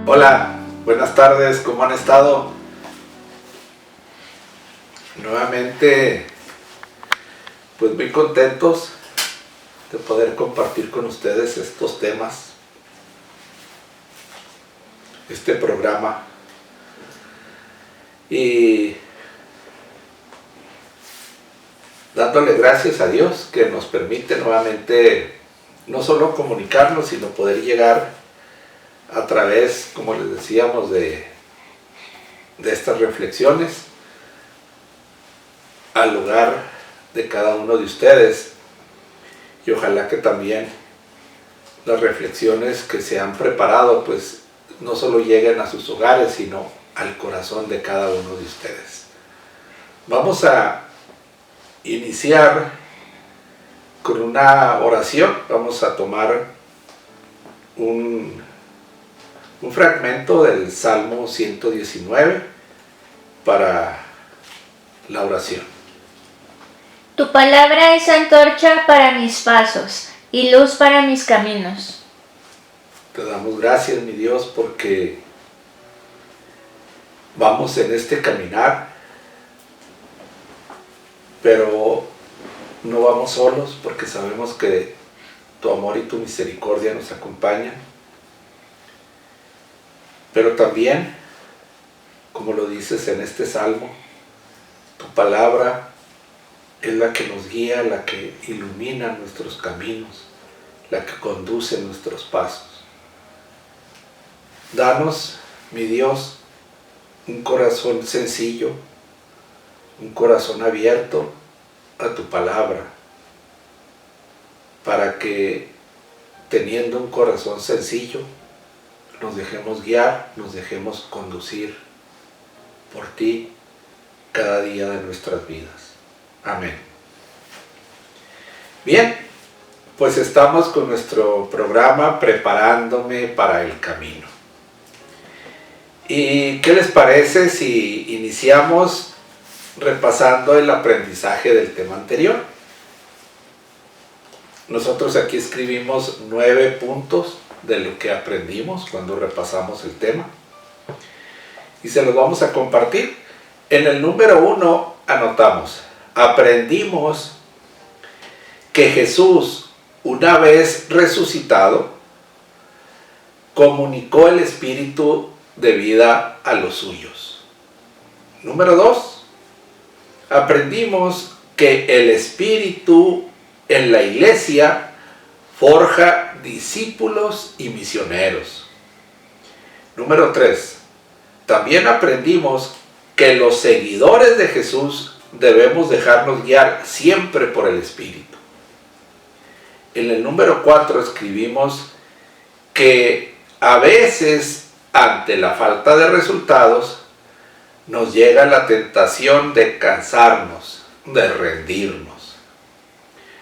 Hola, buenas tardes, ¿cómo han estado? Nuevamente, pues muy contentos de poder compartir con ustedes estos temas, este programa, y dándole gracias a Dios que nos permite nuevamente no solo comunicarnos, sino poder llegar a través, como les decíamos, de estas reflexiones al lugar de cada uno de ustedes, y ojalá que también las reflexiones que se han preparado pues no solo lleguen a sus hogares, sino al corazón de cada uno de ustedes. Vamos a iniciar con una oración. Vamos a tomar un fragmento del Salmo 119 para la oración. Tu palabra es antorcha para mis pasos y luz para mis caminos. Te damos gracias, mi Dios, porque vamos en este caminar, pero no vamos solos, porque sabemos que tu amor y tu misericordia nos acompañan. Pero también, como lo dices en este salmo, tu palabra es la que nos guía, la que ilumina nuestros caminos, la que conduce nuestros pasos. Danos, mi Dios, un corazón sencillo, un corazón abierto a tu palabra, para que, teniendo un corazón sencillo, nos dejemos guiar, nos dejemos conducir por ti cada día de nuestras vidas. Amén. Bien, pues estamos con nuestro programa Preparándome para el Camino. ¿Y qué les parece si iniciamos repasando el aprendizaje del tema anterior? Nosotros aquí escribimos 9 puntos de lo que aprendimos cuando repasamos el tema, y se los vamos a compartir. En el número 1 anotamos: aprendimos que Jesús, una vez resucitado, comunicó el espíritu de vida a los suyos. Número 2, aprendimos que el espíritu en la iglesia forja discípulos y misioneros. Número 3, también aprendimos que los seguidores de Jesús debemos dejarnos guiar siempre por el Espíritu. En el número 4 escribimos que a veces, ante la falta de resultados, nos llega la tentación de cansarnos, de rendirnos.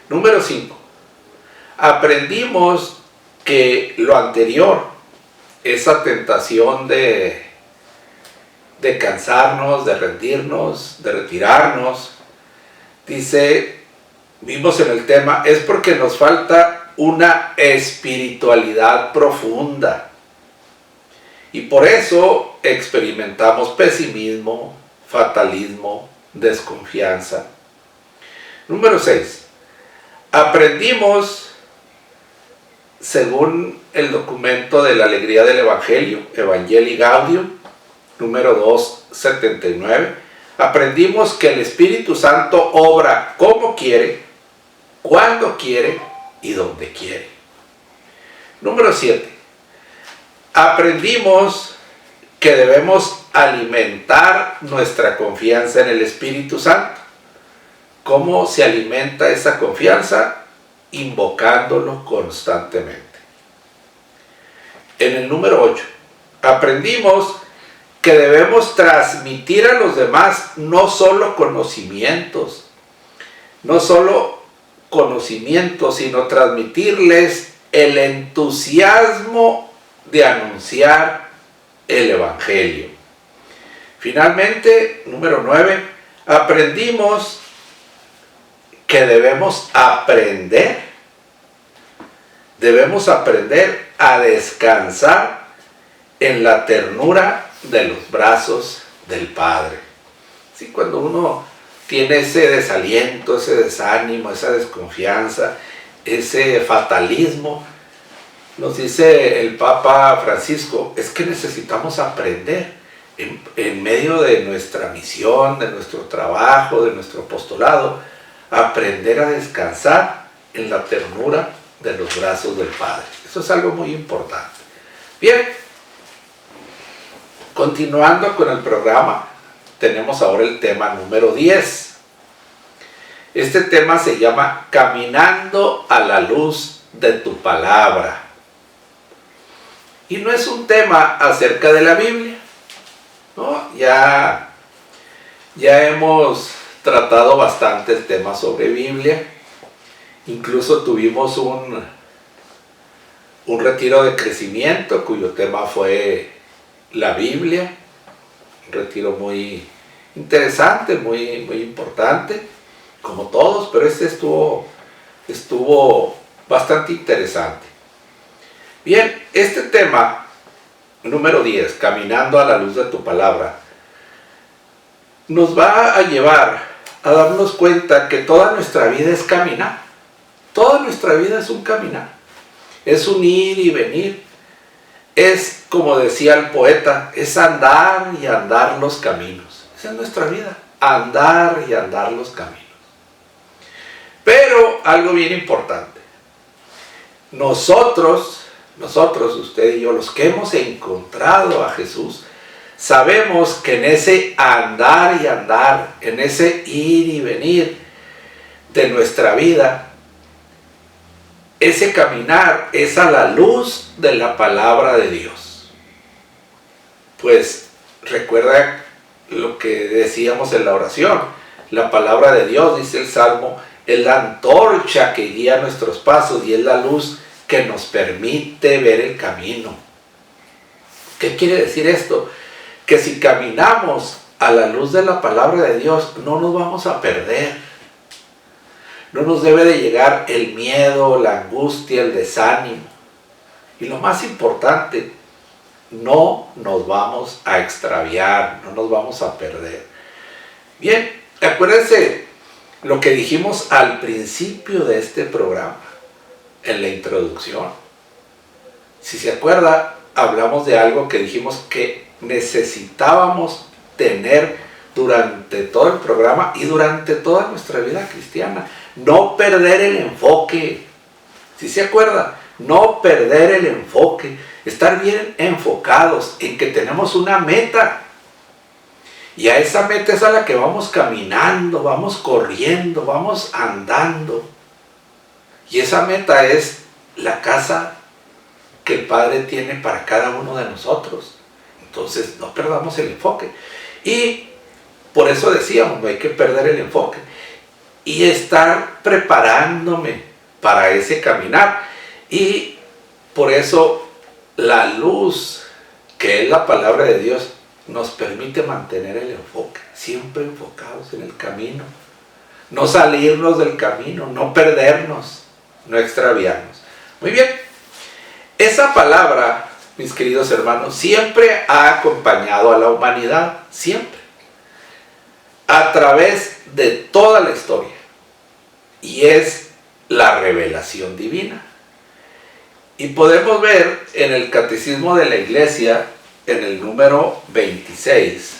Número 5, aprendimos que lo anterior, esa tentación de cansarnos, de rendirnos, de retirarnos, vimos en el tema, es porque nos falta una espiritualidad profunda. Y por eso experimentamos pesimismo, fatalismo, desconfianza. Número 6, aprendimos, según el documento de la alegría del Evangelio, Evangelii Gaudium, número 279, aprendimos que el Espíritu Santo obra como quiere, cuando quiere y donde quiere. Número 7, aprendimos que debemos alimentar nuestra confianza en el Espíritu Santo. ¿Cómo se alimenta esa confianza? Invocándolo constantemente. En el número 8, aprendimos que debemos transmitir a los demás no solo conocimientos, sino transmitirles el entusiasmo de anunciar el Evangelio. Finalmente, número 9, aprendimos que debemos aprender a descansar en la ternura de los brazos del Padre. ¿Sí? Cuando uno tiene ese desaliento, ese desánimo, esa desconfianza, ese fatalismo, nos dice el Papa Francisco, es que necesitamos aprender en medio de nuestra misión, de nuestro trabajo, de nuestro apostolado, aprender a descansar en la ternura de los brazos del Padre. Eso es algo muy importante. Bien, continuando con el programa, tenemos ahora el tema número 10. Este tema se llama Caminando a la luz de tu palabra. Y no es un tema acerca de la Biblia, ¿no? Ya hemos tratado bastantes temas sobre Biblia. Incluso tuvimos un retiro de crecimiento cuyo tema fue la Biblia. Un retiro muy interesante, muy importante, como todos, pero este estuvo bastante interesante. Bien, este tema número 10, Caminando a la luz de tu palabra, nos va a llevar a darnos cuenta que toda nuestra vida es caminar. Toda nuestra vida es un caminar. Es un ir y venir. Es, como decía el poeta, es andar y andar los caminos. Esa es nuestra vida, andar y andar los caminos. Pero algo bien importante. Nosotros, usted y yo, los que hemos encontrado a Jesús, sabemos que en ese andar y andar, en ese ir y venir de nuestra vida, ese caminar es a la luz de la palabra de Dios. Pues recuerda lo que decíamos en la oración. La palabra de Dios, dice el Salmo, es la antorcha que guía nuestros pasos y es la luz que nos permite ver el camino. ¿Qué quiere decir esto? Que si caminamos a la luz de la palabra de Dios, no nos vamos a perder. No nos debe de llegar el miedo, la angustia, el desánimo. Y lo más importante, no nos vamos a extraviar, no nos vamos a perder. Bien, acuérdense lo que dijimos al principio de este programa, en la introducción. Si se acuerda, hablamos de algo que dijimos que necesitábamos tener durante todo el programa y durante toda nuestra vida cristiana. No perder el enfoque. ¿Sí se acuerda? No perder el enfoque. Estar bien enfocados en que tenemos una meta. Y a esa meta es a la que vamos caminando, vamos corriendo, vamos andando. Y esa meta es la casa que el Padre tiene para cada uno de nosotros. Entonces no perdamos el enfoque. Y por eso decíamos, no hay que perder el enfoque. Y estar preparándome para ese caminar. Y por eso la luz, que es la palabra de Dios, nos permite mantener el enfoque. Siempre enfocados en el camino. No salirnos del camino, no perdernos, no extraviarnos. Muy bien. Esa palabra, mis queridos hermanos, siempre ha acompañado a la humanidad. Siempre. A través de toda la historia, y es la revelación divina. Y podemos ver en el Catecismo de la Iglesia, en el número 26,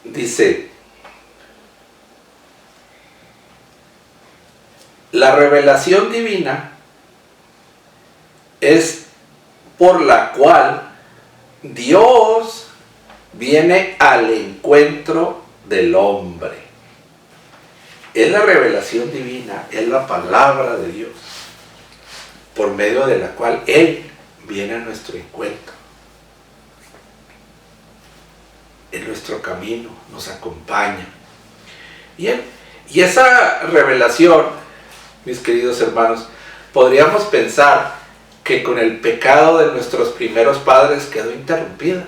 dice: la revelación divina es por la cual Dios viene al encuentro del hombre. Es la revelación divina, es la palabra de Dios, por medio de la cual Él viene a nuestro encuentro. En nuestro camino nos acompaña. Bien, y esa revelación, mis queridos hermanos, podríamos pensar que con el pecado de nuestros primeros padres quedó interrumpida.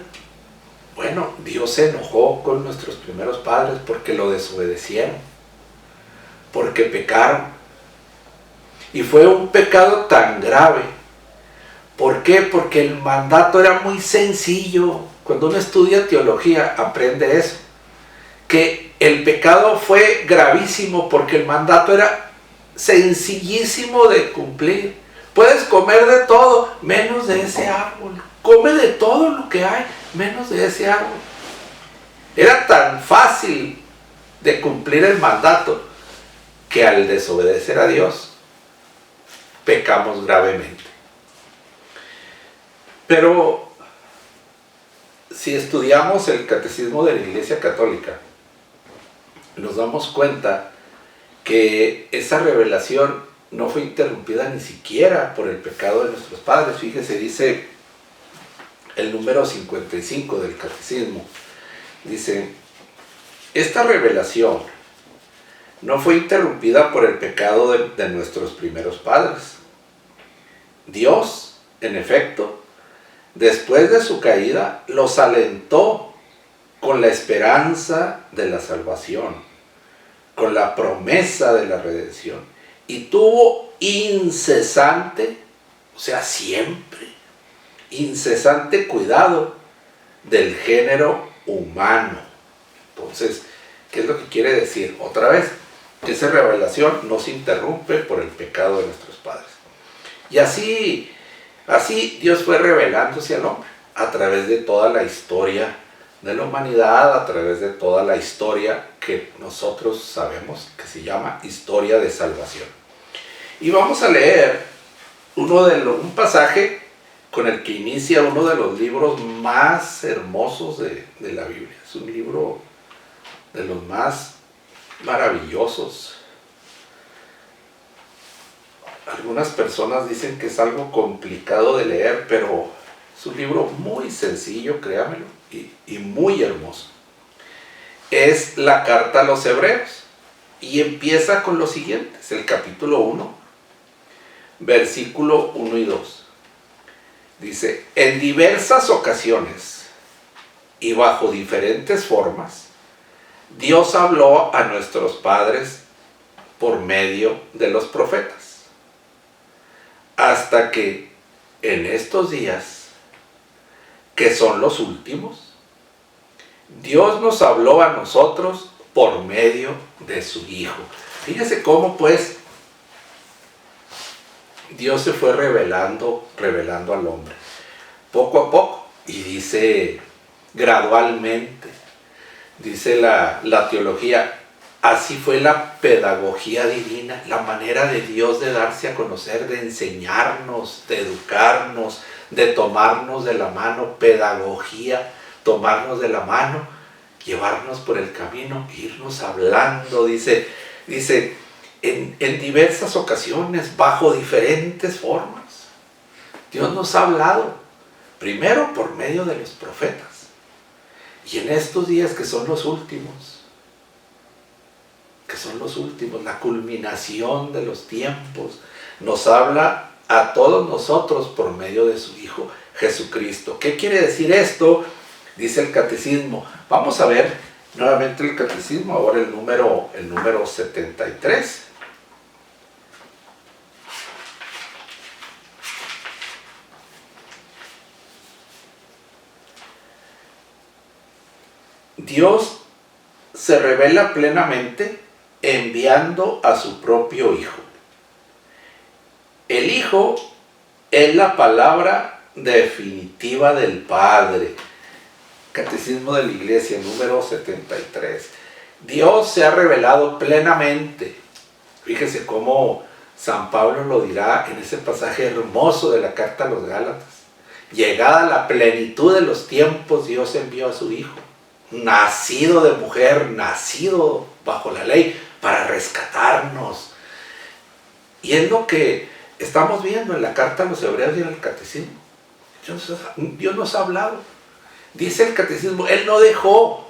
Bueno, Dios se enojó con nuestros primeros padres porque lo desobedecieron, porque pecaron. Y fue un pecado tan grave. ¿Por qué? Porque el mandato era muy sencillo. Cuando uno estudia teología, aprende eso. Que el pecado fue gravísimo porque el mandato era sencillísimo de cumplir. Puedes comer de todo, menos de ese árbol. Come de todo lo que hay, menos de ese árbol. Era tan fácil de cumplir el mandato que al desobedecer a Dios, pecamos gravemente. Pero si estudiamos el catecismo de la Iglesia Católica, nos damos cuenta que esa revelación no fue interrumpida ni siquiera por el pecado de nuestros padres. Fíjese, dice el número 55 del catecismo, dice: esta revelación no fue interrumpida por el pecado de nuestros primeros padres. Dios, en efecto, después de su caída, los alentó con la esperanza de la salvación, con la promesa de la redención, y tuvo incesante, o sea, siempre, incesante cuidado del género humano. Entonces, ¿qué es lo que quiere decir? Otra vez, que esa revelación no se interrumpe por el pecado de nuestros padres. Y así Dios fue revelándose al hombre a través de toda la historia de la humanidad, a través de toda la historia que nosotros sabemos que se llama historia de salvación. Y vamos a leer un pasaje con el que inicia uno de los libros más hermosos de la Biblia. Es un libro de los más maravillosos. Algunas personas dicen que es algo complicado de leer, pero es un libro muy sencillo, créamelo, y muy hermoso. Es la carta a los Hebreos y empieza con lo siguiente, es el capítulo 1, versículo 1 y 2. Dice: en diversas ocasiones y bajo diferentes formas, Dios habló a nuestros padres por medio de los profetas, hasta que en estos días, que son los últimos, Dios nos habló a nosotros por medio de su Hijo. Fíjese cómo pues Dios se fue revelando al hombre, poco a poco, y dice gradualmente, dice la teología. Así fue la pedagogía divina, la manera de Dios de darse a conocer, de enseñarnos, de educarnos, de tomarnos de la mano, pedagogía, tomarnos de la mano, llevarnos por el camino, irnos hablando, dice en diversas ocasiones, bajo diferentes formas. Dios nos ha hablado, primero por medio de los profetas, y en estos días que son los últimos, la culminación de los tiempos, nos habla a todos nosotros por medio de su Hijo Jesucristo. ¿Qué quiere decir esto? Dice el catecismo. Vamos a ver nuevamente el catecismo, ahora el número 73. Dios se revela plenamente enviando a su propio Hijo. El Hijo es la palabra definitiva del Padre. Catecismo de la Iglesia, número 73. Dios se ha revelado plenamente. Fíjese cómo San Pablo lo dirá en ese pasaje hermoso de la carta a los Gálatas. Llegada la plenitud de los tiempos, Dios envió a su Hijo, nacido de mujer, nacido bajo la ley, para rescatarnos. Y es lo que estamos viendo en la carta a los Hebreos y en el catecismo. Dios nos ha hablado. Dice el catecismo, Él no dejó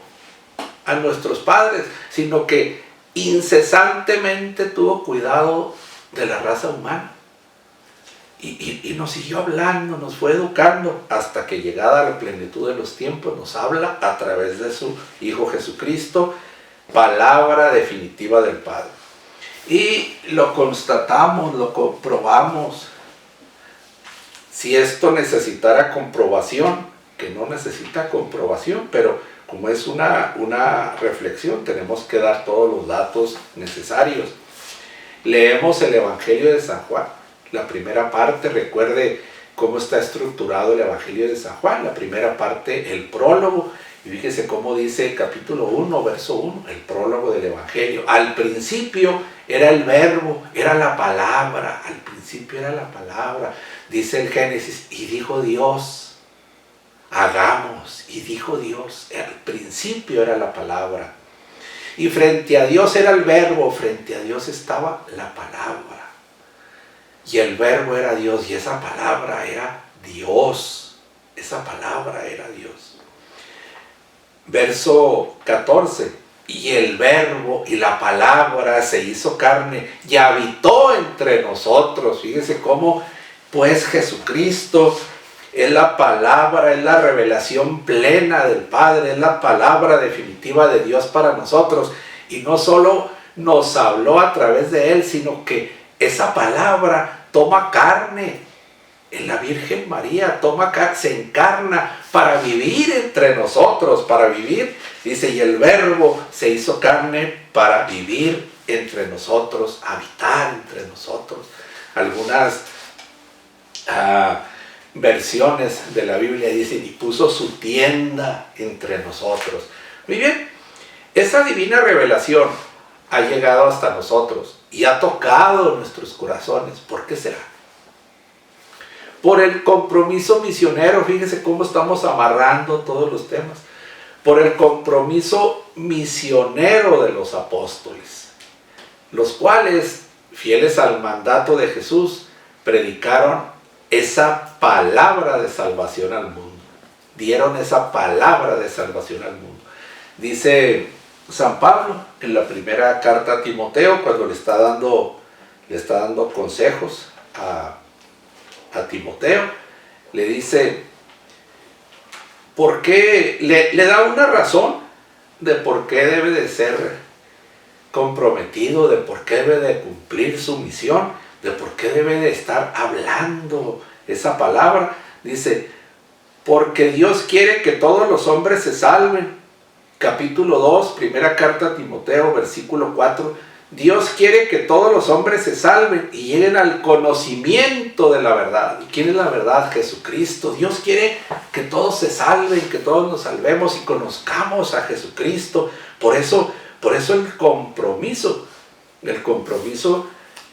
a nuestros padres, sino que incesantemente tuvo cuidado de la raza humana. y nos siguió hablando, nos fue educando, hasta que llegada la plenitud de los tiempos nos habla a través de su Hijo Jesucristo, palabra definitiva del Padre. Y lo constatamos, lo comprobamos. Si esto necesitara comprobación, que no necesita comprobación, pero como es una reflexión, tenemos que dar todos los datos necesarios. Leemos el Evangelio de San Juan, la primera parte. Recuerde cómo está estructurado el Evangelio de San Juan. La primera parte, el prólogo, y fíjese cómo dice el capítulo 1, verso 1, el prólogo del Evangelio. Al principio era el verbo, era la palabra, al principio era la palabra. Dice el Génesis, y dijo Dios, hagamos, y dijo Dios, al principio era la palabra. Y frente a Dios era el verbo, frente a Dios estaba la palabra. Y el verbo era Dios, y esa palabra era Dios. Esa palabra era Dios. Verso 14. Y el verbo y la palabra se hizo carne y habitó entre nosotros. Fíjese cómo, pues, Jesucristo es la palabra, es la revelación plena del Padre, es la palabra definitiva de Dios para nosotros. Y no solo nos habló a través de Él, sino que esa palabra toma carne en la Virgen María, se encarna para vivir entre nosotros, para vivir, dice, y el verbo se hizo carne para vivir entre nosotros, habitar entre nosotros. Algunas versiones de la Biblia dicen, y puso su tienda entre nosotros. Muy bien, esa divina revelación ha llegado hasta nosotros y ha tocado nuestros corazones. ¿Por qué será? Por el compromiso misionero. Fíjese cómo estamos amarrando todos los temas. Por el compromiso misionero de los apóstoles, los cuales, fieles al mandato de Jesús, predicaron esa palabra de salvación al mundo. Dieron esa palabra de salvación al mundo. Dice San Pablo en la primera carta a Timoteo, cuando le está dando consejos a Timoteo, le dice, ¿por qué? Le da una razón de por qué debe de ser comprometido, de por qué debe de cumplir su misión, de por qué debe de estar hablando esa palabra. Dice, porque Dios quiere que todos los hombres se salven. Capítulo 2, primera carta a Timoteo, versículo 4. Dios quiere que todos los hombres se salven y lleguen al conocimiento de la verdad. ¿Y quién es la verdad? Jesucristo. Dios quiere que todos se salven, que todos nos salvemos y conozcamos a Jesucristo. Por eso el compromiso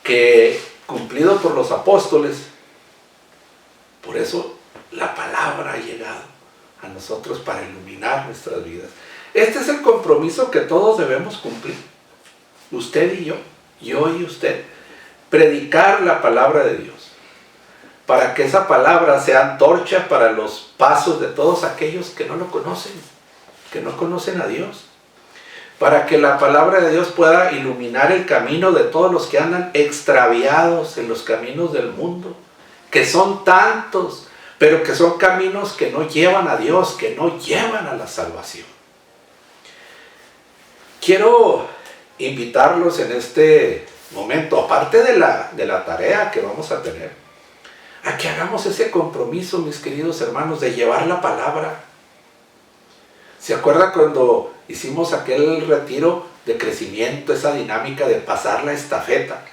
que cumplido por los apóstoles, por eso la palabra ha llegado a nosotros para iluminar nuestras vidas. Este es el compromiso que todos debemos cumplir. Usted y yo y usted. Predicar la palabra de Dios, para que esa palabra sea antorcha para los pasos de todos aquellos que no lo conocen, que no conocen a Dios. Para que la palabra de Dios pueda iluminar el camino de todos los que andan extraviados en los caminos del mundo, que son tantos, pero que son caminos que no llevan a Dios, que no llevan a la salvación. Quiero invitarlos en este momento, aparte de la tarea que vamos a tener, a que hagamos ese compromiso, mis queridos hermanos, de llevar la palabra. ¿Se acuerda cuando hicimos aquel retiro de crecimiento, esa dinámica de pasar la estafeta?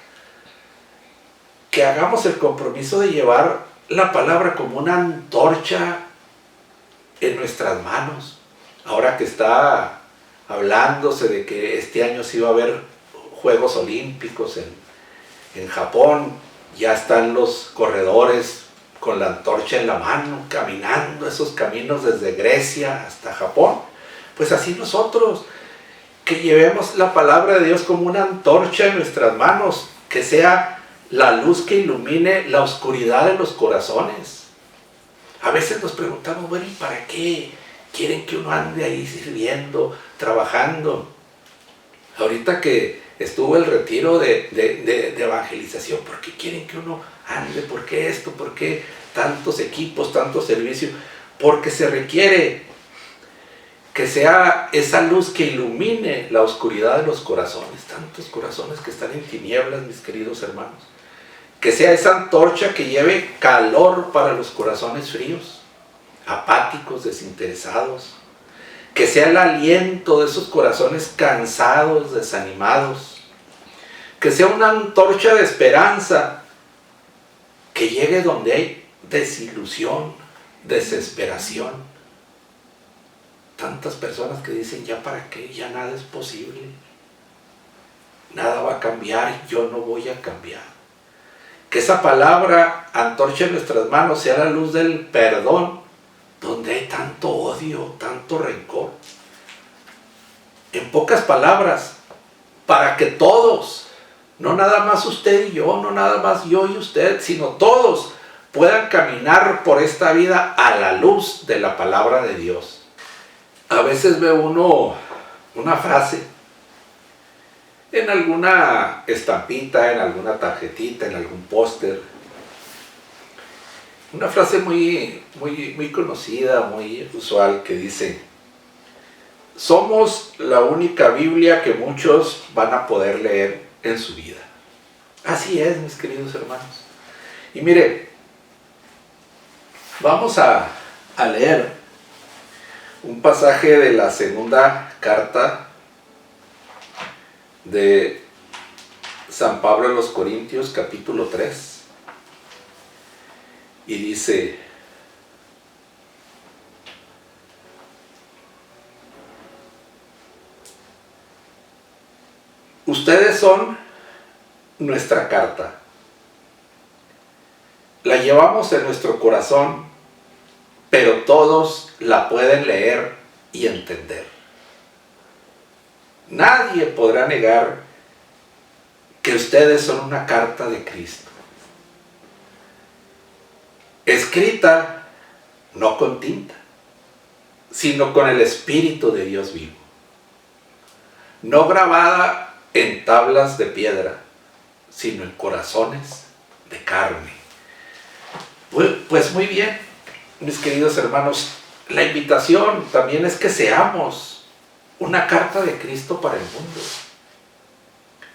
Que hagamos el compromiso de llevar la palabra como una antorcha en nuestras manos. Ahora que está hablándose de que este año sí va a haber Juegos Olímpicos en Japón, ya están los corredores con la antorcha en la mano, caminando esos caminos desde Grecia hasta Japón. Pues así nosotros, que llevemos la palabra de Dios como una antorcha en nuestras manos, que sea la luz que ilumine la oscuridad de los corazones. A veces nos preguntamos, bueno, ¿y para qué quieren que uno ande ahí sirviendo, trabajando? Ahorita que estuvo el retiro de evangelización. ¿Por qué quieren que uno ande? ¿Por qué esto? ¿Por qué tantos equipos, tanto servicio? Porque se requiere que sea esa luz que ilumine la oscuridad de los corazones, tantos corazones que están en tinieblas, mis queridos hermanos. Que sea esa antorcha que lleve calor para los corazones fríos, apáticos, desinteresados. Que sea el aliento de esos corazones cansados, desanimados. Que sea una antorcha de esperanza que llegue donde hay desilusión, desesperación. Tantas personas que dicen, ¿ya para qué? Ya nada es posible. Nada va a cambiar, yo no voy a cambiar. Que esa palabra, antorcha en nuestras manos, sea la luz del perdón, donde hay tanto odio, tanto rencor. En pocas palabras, para que todos, no nada más usted y yo, no nada más yo y usted, sino todos puedan caminar por esta vida a la luz de la palabra de Dios. A veces ve uno una frase en alguna estampita, en alguna tarjetita, en algún póster. Una frase muy conocida, muy usual, que dice: somos la única Biblia que muchos van a poder leer en su vida. Así es, mis queridos hermanos. Y mire, vamos a leer un pasaje de la segunda carta de San Pablo a los Corintios, capítulo 3. Y dice: ustedes son nuestra carta. La llevamos en nuestro corazón, pero todos la pueden leer y entender. Nadie podrá negar que ustedes son una carta de Cristo. Escrita no con tinta, sino con el Espíritu de Dios vivo. No grabada en tablas de piedra, sino en corazones de carne. Pues muy bien, mis queridos hermanos, la invitación también es que seamos una carta de Cristo para el mundo.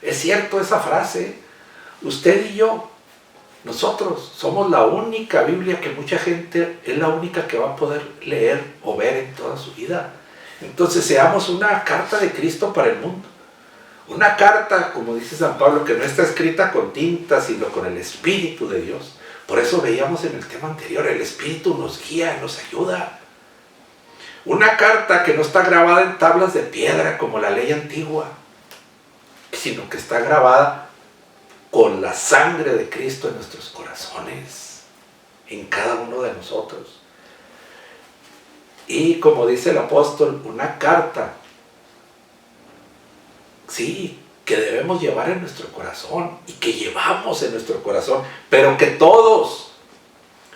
Es cierto esa frase. Usted y yo, nosotros somos la única Biblia que mucha gente es la única que va a poder leer o ver en toda su vida. Entonces seamos una carta de Cristo para el mundo. Una carta, como dice San Pablo, que no está escrita con tinta, sino con el Espíritu de Dios. Por eso veíamos en el tema anterior, el Espíritu nos guía, nos ayuda. Una carta que no está grabada en tablas de piedra como la ley antigua, sino que está grabada con la sangre de Cristo en nuestros corazones, en cada uno de nosotros. Y como dice el apóstol, una carta, sí, que debemos llevar en nuestro corazón y que llevamos en nuestro corazón, pero que todos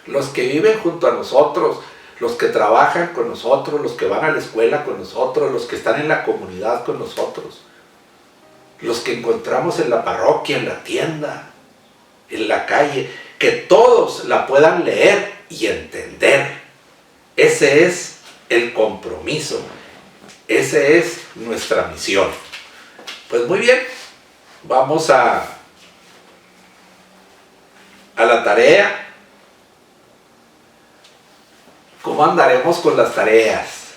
los que viven junto a nosotros, los que trabajan con nosotros, los que van a la escuela con nosotros, los que están en la comunidad con nosotros, los que encontramos en la parroquia, en la tienda, en la calle, que todos la puedan leer y entender. Ese es el compromiso, esa es nuestra misión. Pues muy bien, vamos a la tarea. ¿Cómo andaremos con las tareas?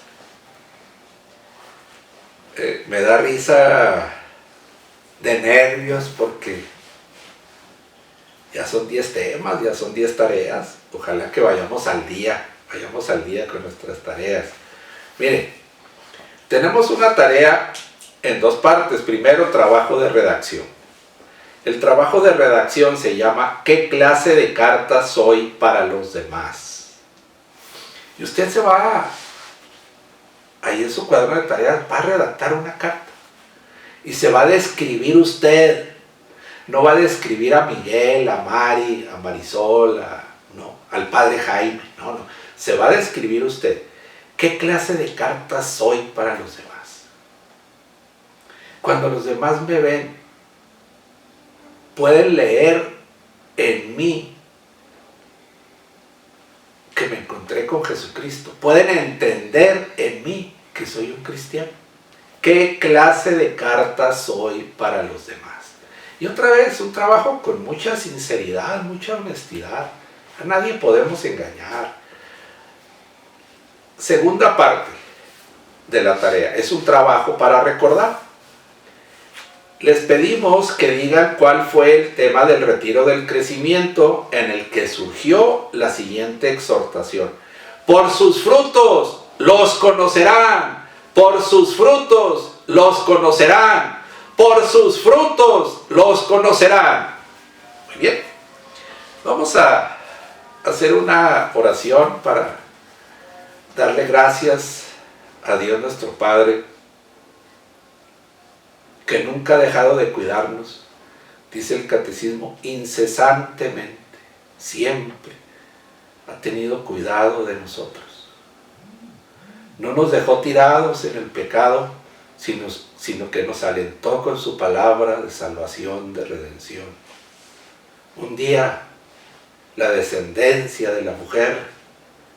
Me da risa de nervios porque ya son 10 temas, ya son 10 tareas. Ojalá que vayamos al día con nuestras tareas. Mire, tenemos una tarea en dos partes. Primero, trabajo de redacción. El trabajo de redacción se llama ¿qué clase de carta soy para los demás? Y usted se va ahí en su cuaderno de tareas, va a redactar una carta. Y se va a describir usted. No va a describir a Miguel, a Mari, a Marisol, al padre Jaime. No. Se va a describir usted. ¿Qué clase de carta soy para los demás? Cuando los demás me ven, pueden leer en mí que me encontré con Jesucristo. Pueden entender en mí que soy un cristiano. ¿Qué clase de carta soy para los demás? Y otra vez, un trabajo con mucha sinceridad, mucha honestidad. A nadie podemos engañar. Segunda parte de la tarea, es un trabajo para recordar. Les pedimos que digan cuál fue el tema del retiro del crecimiento en el que surgió la siguiente exhortación. Por sus frutos los conocerán, por sus frutos los conocerán, por sus frutos los conocerán. Muy bien, vamos a hacer una oración para darle gracias a Dios nuestro Padre, que nunca ha dejado de cuidarnos, dice el catecismo, incesantemente, siempre ha tenido cuidado de nosotros. No nos dejó tirados en el pecado, sino que nos alentó con su palabra de salvación, de redención. Un día, la descendencia de la mujer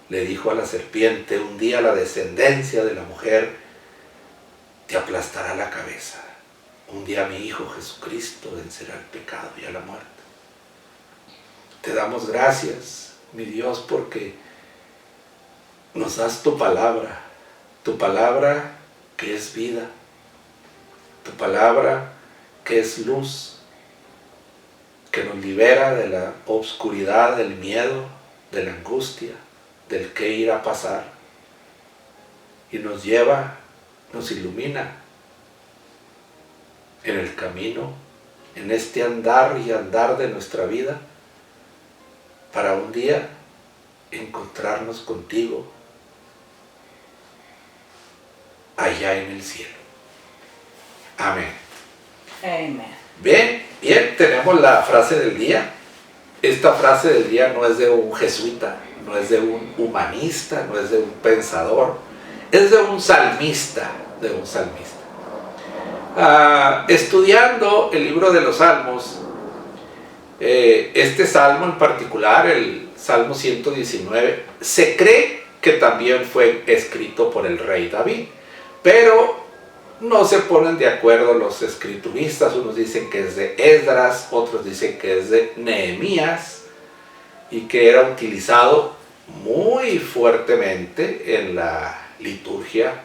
le dijo a la serpiente, un día la descendencia de la mujer te aplastará la cabeza. Un día mi Hijo Jesucristo vencerá el pecado y a la muerte. Te damos gracias, mi Dios, porque nos das tu palabra que es vida, tu palabra que es luz, que nos libera de la oscuridad, del miedo, de la angustia, del qué ir a pasar, y nos lleva, nos ilumina en el camino, en este andar y andar de nuestra vida, para un día encontrarnos contigo allá en el cielo. Amén. Amén. Bien, tenemos la frase del día. Esta frase del día no es de un jesuita, no es de un humanista, no es de un pensador, es de un salmista, estudiando el libro de los Salmos, este salmo en particular, el Salmo 119, se cree que también fue escrito por el rey David, pero no se ponen de acuerdo los escrituristas. Unos dicen que es de Esdras, otros dicen que es de Nehemías, y que era utilizado muy fuertemente en la liturgia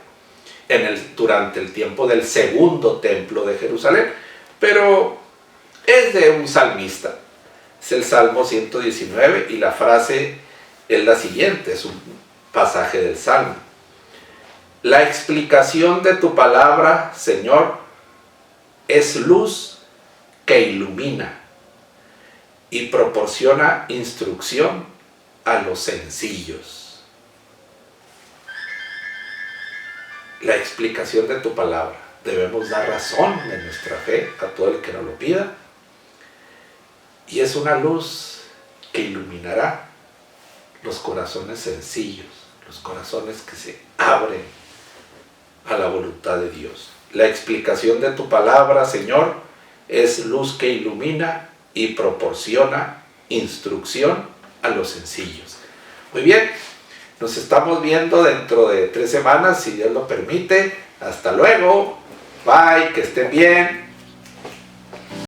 durante el tiempo del segundo templo de Jerusalén, pero es de un salmista. Es el Salmo 119 y la frase es la siguiente, es un pasaje del Salmo. La explicación de tu palabra, Señor, es luz que ilumina y proporciona instrucción a los sencillos. La explicación de tu palabra. Debemos dar razón de nuestra fe a todo el que nos lo pida. Y es una luz que iluminará los corazones sencillos, los corazones que se abren a la voluntad de Dios. La explicación de tu palabra, Señor, es luz que ilumina y proporciona instrucción a los sencillos. Muy bien, nos estamos viendo dentro de 3 semanas, si Dios lo permite. Hasta luego, bye, que estén bien.